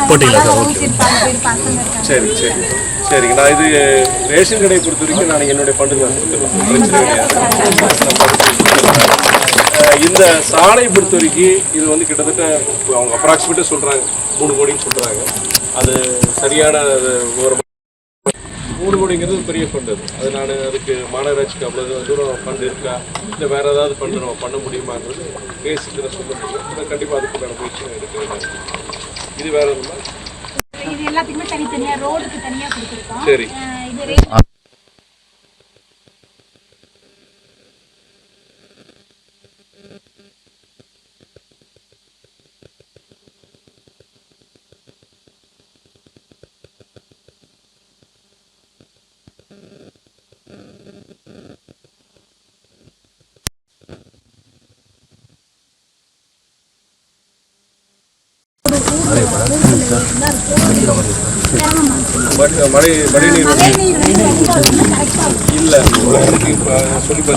போட்டிங்களா சார்? சரி சரி சரிங்க. நான் இது ரேஷன் கடையை பொறுத்த வரைக்கும் நான் என்னுடைய ஃபண்டு நான் கொடுத்துருவேன், பிரச்சனை கிடையாது. இந்த சாலை பொறுத்த வரைக்கும் இது வந்து கிட்டத்தட்ட அவங்க அப்ராக்சிமேட்டாக சொல்கிறாங்க 3 கோடின்னு சொல்கிறாங்க. அது சரியான ஒரு 3 கோடிங்கிறது பெரிய ஃபண்டு. அது நான் அதுக்கு மாநகராட்சிக்கு அவ்வளோ தூரம் ஃபண்டு இருக்கா, இல்லை வேறு ஏதாவது ஃபண்டு நம்ம பண்ண முடியுமாங்கிறது பேசிட்டு நான் சொல்ல முடியும். கண்டிப்பாக அதுக்குண்டான முயற்சி எடுக்கிறேன். இது வேற எதுனா இது எல்லாத்துக்குமே தனித்தனியாக ரோடுக்கு தனியாக கொடுத்துருக்கோம். சரி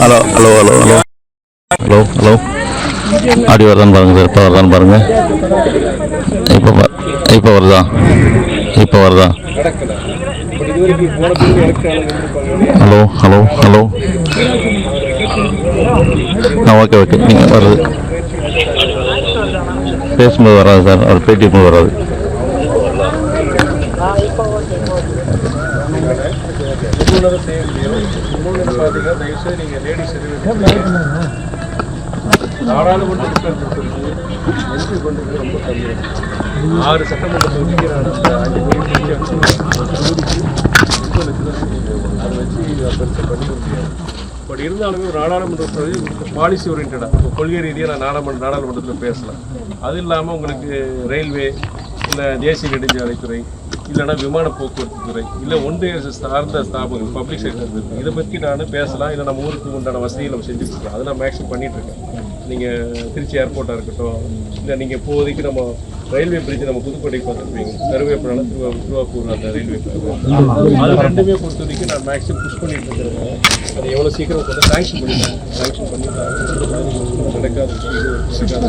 hello hello hello hello hello hello ஆடி வருதான்னு பாருங்க சார். இப்போ வருதான்னு பாருங்க. இப்போ வருதா? இப்போ வருதா? Hello hello hello okay okay. நீங்கள் வருது பேசும்போது வராது சார், அவர் பேட்டி போது வராது. நாடாளுமன்ற ரொம்ப கம்மி. 6 சட்டமன்ற தொகுதிக்கு நான் 5 கோடி அதை வச்சு பண்ணி முடியாது. பட் இருந்தாலுமே ஒரு நாடாளுமன்ற பாலிசி ஓரியன்டாக கொள்கை ரீதியாக நான் நாடாளுமன்றத்தில் பேசலாம். அது இல்லாமல் உங்களுக்கு ரயில்வே, இல்லை தேசிய நெடுஞ்சாலைத்துறை, இல்லைன்னா விமான போக்குவரத்து துறை, இல்லை ஒன்றிய சார்ந்த ஸ்தாபனங்கள் பப்ளிக் செக்டர் இருக்குது. இதை பற்றி நான் பேசலாம். இல்லை நம்ம ஊருக்கு உண்டான வசதிகள் நம்ம செஞ்சு கொடுக்கலாம். அதை நான் மேக்ஸிமம் பண்ணிகிட்ருக்கேன். நீங்கள் திருச்சி ஏர்போர்ட்டாக இருக்கட்டும், இல்லை நீங்கள் இப்போதைக்கு நம்ம ரயில்வே பிரிட்ஜ் நம்ம புதுக்கோட்டைக்கு பார்த்துருப்பீங்க, கருவேப்பினால திருவாப்பூர் அந்த ரயில்வே அது ரெண்டுமே பொறுத்த வரைக்கும் நான் மேக்ஸிமம் புஷ் பண்ணிட்டு இருக்கிறேன். அது எவ்வளோ சீக்கிரம் கொஞ்சம் சாங்ஷன் பண்ணிட்டாங்க நடக்காத சாங்ஷன்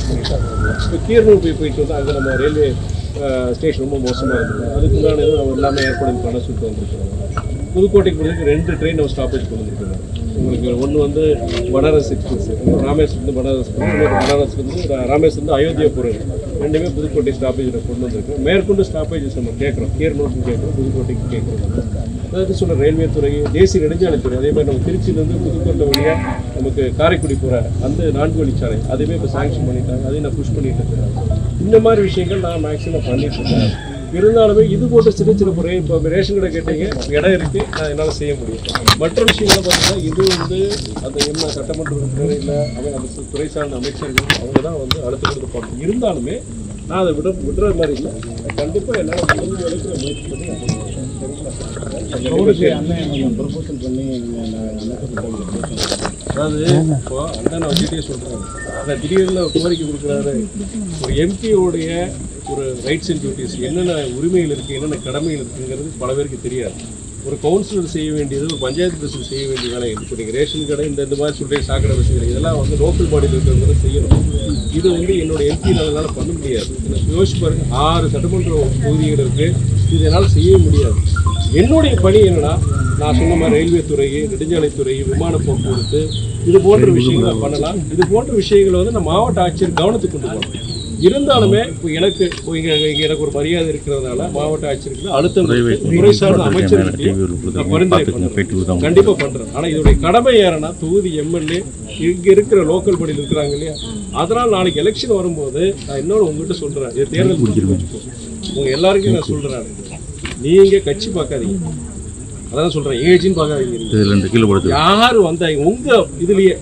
பண்ணிட்டாங்க. இப்போ கீரனூர் போயிட்டு வந்து அங்கே நம்ம ரயில்வே ஸ்டேஷன் ரொம்ப மோசமாக இருக்குது. அதுக்குண்டான நம்ம எல்லாமே ஏற்பாடு பண்ண சொல்லிட்டு வந்துருக்காங்க. புதுக்கோட்டைக்கு வந்து 2 ட்ரெயின் நம்ம ஸ்டாப்பேஜ் கொண்டு வந்துருக்காங்க. உங்களுக்கு ஒன்று வந்து பனாரஸ் எக்ஸ்பிரஸ், ராமேஸ்வரத்துலேருந்து பனாரஸ், பனாரஸ்லேருந்து ராமேஸ்வரத்துலேருந்து அயோத்தியா போகிறது. ரெண்டுமே புதுக்கோட்டை ஸ்டாப்பேஜில் கொண்டு வந்திருக்கு. மேற்கொண்டு ஸ்டாப்பேஜஸ் நம்ம கேட்குறோம், கீரனூருக்கு கேட்குறோம், புதுக்கோட்டைக்கு கேட்குறோம். அதாவது சொல்ல ரயில்வே துறை, தேசிய நெடுஞ்சாலைத்துறை, அதே மாதிரி நம்ம திருச்சியிலேருந்து புதுக்கோட்டை வழியாக நமக்கு காரைக்குடி போகிற அந்த 4 வழிச்சாலை அதுவே இப்போ சாங்ஷன் பண்ணிட்டாங்க. அதையும் நான் புஷ் பண்ணிட்டு இருக்கிறேன். இந்த மாதிரி விஷயங்கள் நான் மேக்ஸிமம் பண்ணிட்டு இருக்கேன். இருந்தாலுமே இது போன்ற சின்ன சின்ன முறை இப்போ ரேஷன் கடை கேட்டீங்க, இடம் இருக்குது, நான் என்னால் செய்ய முடியும். மற்ற விஷயங்களை பார்த்தீங்கன்னா இது வந்து அந்த என்ன சட்டமன்ற உறுப்பினர் இல்லை அந்த துறை சார்ந்த அமைச்சர்கள் அவங்க தான் வந்து அடுத்து கொடுத்து பார்க்கணும். இருந்தாலுமே நான் அதை விடுற மாதிரி இல்லை. கண்டிப்பாக என்னால் முடிஞ்ச வரைக்கும் முயற்சி பண்ணி ப்ரொபோசல் பண்ணி அதாவது இப்போ அண்ணன் அவங்ககிட்டே சொல்கிறாங்க, ஆனால் திடீர்னு கோரிக்கை கொடுக்குறாரு. ஒரு எம்பியோடைய ஒரு ரைட்ஸ் அண்ட் டியூட்டிஸ், என்னென்ன உரிமைகள் இருக்குது, என்னென்ன கடமைகள் இருக்குங்கிறது பல பேருக்கு தெரியாது. ஒரு கவுன்சிலர் செய்ய வேண்டியது, ஒரு பஞ்சாயத்து பிரசிடென்ட் செய்ய வேண்டிய வேலை. இப்போ நீங்கள் ரேஷன் கடை இந்த மாதிரி சொல்கிற சாக்கடை வசதிகள் இதெல்லாம் வந்து லோக்கல் பாடியில் இருக்கிறவங்க செய்யணும். இது வந்து என்னோட எம்பி அதனால் பண்ண முடியாது. யோசிச்சு பாருங்க, 6 சட்டமன்ற தொகுதிகள் இருக்குது, இது என்னால் செய்ய முடியாது. என்னுடைய பணி என்னன்னா, நான் சொன்ன மாதிரி ரயில்வே துறை, நெடுஞ்சாலைத்துறை, விமான போக்குவரத்து, இது போன்ற விஷயங்களை பண்ணலாம். இது போன்ற விஷயங்களை வந்து நான் மாவட்ட ஆட்சியர் கவனத்துக்கு கொண்டு போகணும். இருந்தாலுமே இப்போ எனக்கு எனக்கு ஒரு மரியாதை இருக்கிறதுனால மாவட்ட ஆட்சியருக்கு அழுத்தம் துறை சார்ந்த அமைச்சர்களுக்கு பரிந்துரை பண்ணுறேன், கண்டிப்பாக பண்ணுறேன். ஆனால் இதோடைய கடமை யாருன்னா தொகுதி எம்எல்ஏ, இங்கே இருக்கிற லோக்கல் படியில் இருக்கிறாங்க இல்லையா. அதனால் நாளைக்கு எலெக்ஷன் வரும்போது நான் இன்னொன்று உங்கள்கிட்ட சொல்கிறேன், இது தேர்தல் உங்கள் எல்லாருக்கும் நான் சொல்கிறேன், நீங்கள் கட்சி பார்க்காதீங்க. அதான் சொல்கிறேன், ஏஜின்னு பார்க்காதீங்க. யார் வந்தாங்க உங்கள் இதுலேயே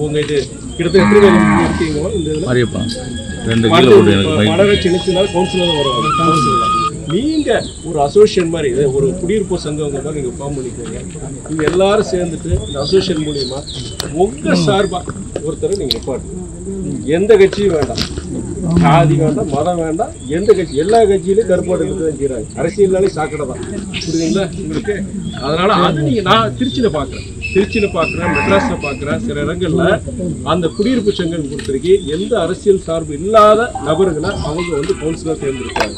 உங்கள் இது கிட்டத்தட்ட எப்படி இருக்கீங்களோ இந்த இதில் மாநகராட்சி நினைச்சதுனால கவுன்சிலர் தான் வரும். நீங்கள் ஒரு அசோசியேஷன் மாதிரி ஒரு குடியிருப்பு சங்கம் மாதிரி நீங்கள் ஃபார்ம் பண்ணிக்கோங்க. நீங்கள் எல்லாரும் சேர்ந்துட்டு இந்த அசோசியேஷன் மூலிமா உங்கள் சார்பாக ஒருத்தரை நீங்கள் நிப்பாட்டுங்க. எந்த கட்சியும் வேண்டாம், ஜாதி வேண்டாம், மதம் வேண்டாம், எந்த கட்சி, எல்லா கட்சியிலையும் கருப்பாடு தான் செய்கிறாங்க. அரசியல்னாலே சாக்கடை தான், புரியுதுங்களா உங்களுக்கு? அதனால் அது நீங்கள் நான் திருச்சியில் பார்க்குறேன். திருச்சியில் பார்க்குறேன், மெட்ராஸில் பார்க்குறேன், சில இடங்களில் அந்த குடியிருப்பு சங்கம் கொடுத்துருக்கு எந்த அரசியல் சார்பு இல்லாத நபர்களை அவங்க வந்து கவுன்சிலர் தேர்ந்தெடுக்கிறாங்க.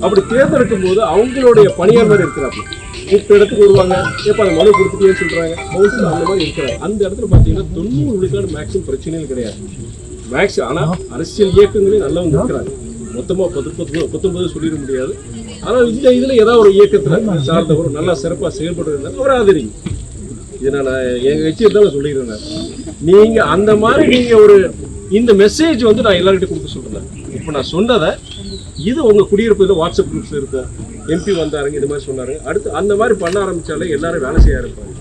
அப்படி தேர்ந்தெடுக்கும் போது அவங்களுடைய பணியாளர் இருக்கிறாங்க. இப்போ இடத்துக்கு வருவாங்க, எப்போ அந்த மனு கொடுத்துட்டேன்னு சொல்கிறாங்க, கவுன்சிலர் அந்த மாதிரி இருக்கிறாங்க. அந்த இடத்துல பார்த்தீங்கன்னா 90% மேக்ஸிமம் பிரச்சனைகள் கிடையாது. ஆனால் அரசியல் இயக்கங்களே நல்லவங்க இருக்கிறாங்க. மொத்தமாக 19 சொல்லிட முடியாது. ஆனால் இந்த இதில் ஏதாவது ஒரு இயக்கத்தில் சார்ந்தவர் நல்லா சிறப்பாக செயல்படுறதுனால ஒரு ஆதரிங்க. இதை நான் எங்கள் கட்சி இருந்தாலும் சொல்லிடுறேன். நீங்கள் அந்த மாதிரி நீங்கள் ஒரு இந்த மெசேஜ் வந்து நான் எல்லார்கிட்டையும் கொடுக்க சொல்கிறேன். இப்போ நான் சொன்னதை இது உங்கள் குடியிருப்பில் வாட்ஸ்அப் குரூப்ஸில் இருக்கும். MP வந்தாருங்க, இது மாதிரி சொன்னாருங்க. அடுத்து அந்த மாதிரி பண்ண ஆரம்பித்தாலே எல்லாரும் வேலை செய்ய ஆரம்பிப்பாங்க.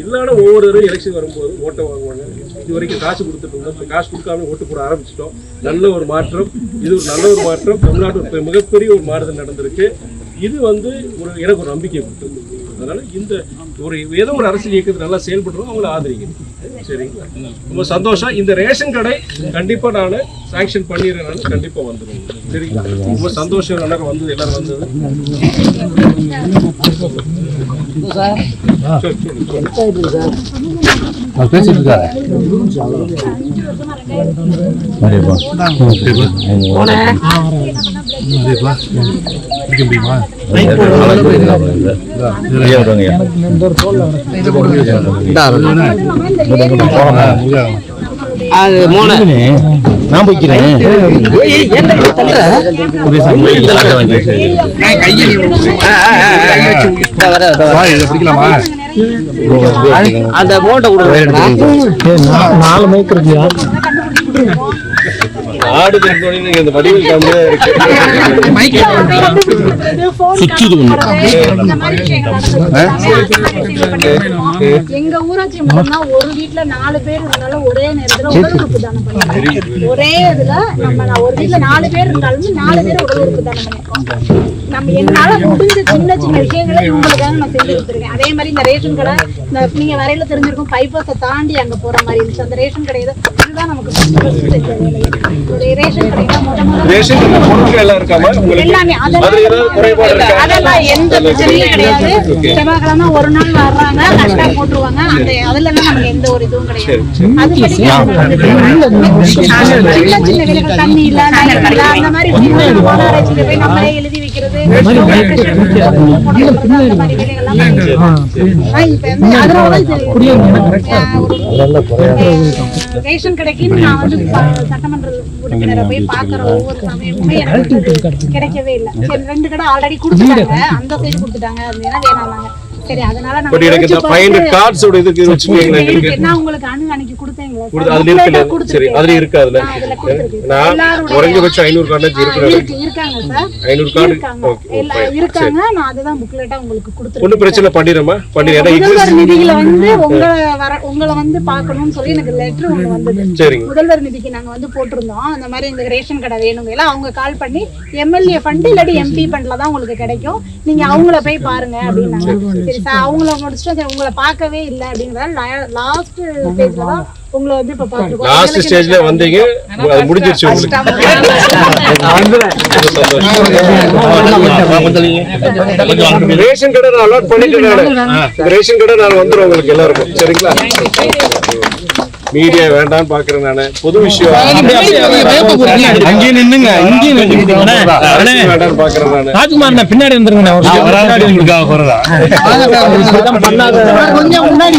இல்லைன்னா ஒவ்வொருவரும் எலெக்ஷன் வரும்போது ஓட்டை வாங்குவாங்க. இது வரைக்கும் காசு கொடுத்துட்டு இருந்தோம், இப்போ காசு கொடுக்காம ஓட்டு போட ஆரம்பிச்சிட்டோம். நல்ல ஒரு மாற்றம், இது ஒரு நல்ல ஒரு மாற்றம். தமிழ்நாட்டு மிகப்பெரிய ஒரு மாறுதல் நடந்திருக்கு. இது வந்து எனக்கு ஒரு நம்பிக்கை கொடுத்தது. அதனால இந்த ஒரு ஏதோ ஒரு அரசியல் இயக்கத்தில் நல்லா செயல்படுறோம், அவங்கள ஆதரிங்க. சரிங்களா? ரொம்ப சந்தோஷம். இந்த ரேஷன் கடை கண்டிப்பா நான் சாங்ஷன் பண்ணிடுறேன். நான் கண்டிப்பா வந்துடுவேன். சரிங்களா? ரொம்ப சந்தோஷம். எல்லாரும் வந்தது, எல்லாரும் வந்தது. பேசிட்டு இருக்காரு. நான் போய்க்கிறேன். அந்த போட்டை நாலு மைக் இருக்கியா? ஆடு இந்த வடிவில் காமியா இருக்கு. எங்க ஊராட்சி மூலமா ஒரு வீட்டுல 4 பேர் இருந்தாலும் ஒரே நேரத்துல உடல் உறுப்பு தானம் பண்ணிருக்கோம். ஒரே இதுல நம்ம ஒரு வீட்டுல 4 பேர் இருந்தாலும் 4 பேர் உடல் உறுப்பு தானம் பண்ணிருக்கோம். நம்ம என்னால முடிஞ்ச சின்ன சின்ன விஷயங்களை இவங்களுக்காக நான் செஞ்சு கொடுத்துருக்கேன். அதே மாதிரி இந்த ரேஷன் கடை, இந்த நீங்க வரையில தெரிஞ்சிருக்கும், பைபாஸை தாண்டி அங்க போற மாதிரி இருந்துச்சு. அந்த ரேஷன் கடை இதுதான் நமக்கு ரேஷன் கடை எல்லாமே. அதெல்லாம் எந்த பிரச்சனையும் கிடையாது. செவ்வாய்க்கிழமை ஒரு நாள் வர்றாங்க, கரெக்டா போட்டுருவாங்க. அந்த அதுல எல்லாம் நமக்கு எந்த ஒரு இதுவும் கிடையாது. அது சின்ன சின்ன விலைகள், தண்ணி இல்ல, அந்த மாதிரி மாநகராட்சியில போய் நம்மளே எழுதி வைக்கிறது, ரேஷன் கடைக்கு நான் வந்து சட்டமன்ற உறுப்பினரை போய் பாக்குற ஒவ்வொரு சமயமுமே எனக்கு கிடைக்கவே இல்லை. 2 கடை ஆல்ரெடி கொடுத்துட்டாங்க, அந்த சைடு கொடுத்துட்டாங்க, அது வேணாம். சரி, அதனால நான் உங்களுக்கு அன்னைக்கு கொடுத்தேங்களா? அதுல இருக்கு. சரி, அதுல இருக்கு. அதுல நான் குறைஞ்சபட்சம் 500 கார்டு இருக்காங்க சார். 500 கார்டு இருக்காங்க. நான் அதுதான் புக்லெட்டா உங்களுக்கு கொடுத்துருக்கேன். ஒண்ணு பிரச்சனை பண்ணிடுமா? முதல்வர் நிதியில வந்து உங்களை வந்து பார்க்கணும்னு சொல்லி எனக்கு லெட்டர் ஒண்ணு வந்தது. சரிங்க. முதல்வர் நிதிக்கு நாங்க வந்து போட்டிருந்தோம், அந்த மாதிரி இந்த ரேஷன் கடை வேணுங்க. அவங்க கால் பண்ணி MLA ஃபண்ட் இல்லாட்டி MP ஃபண்ட்ல தான் உங்களுக்கு கிடைக்கும், நீங்க அவங்கள போய் பாருங்க அப்படின்னாங்க. அவங்கள முடிச்சுட்டு உங்களை பார்க்கவே இல்லை அப்படிங்கிறதால லாஸ்ட் ஸ்டேஜ்ல தான் உங்களை வந்து இப்ப பாத்துருக்கோம். லாஸ்ட் ஸ்டேஜ்ல வந்தீங்க, அது முடிஞ்சிருச்சு உங்களுக்கு. ரேஷன் கடை நான் அலாட் பண்ணிட்டேன். ரேஷன் கடை நான் வந்துடும் உங்களுக்கு எல்லாருக்கும். சரிங்களா? மீடியா வேண்டாம் பாக்குறேன் நானு. பொது விஷயம் அங்கே நின்னுங்க, இங்கே வேண்டாம் பாக்குறேன் நானு. ராஜ்குமார் பின்னாடி வந்துருங்க. கொஞ்சம் முன்னாடி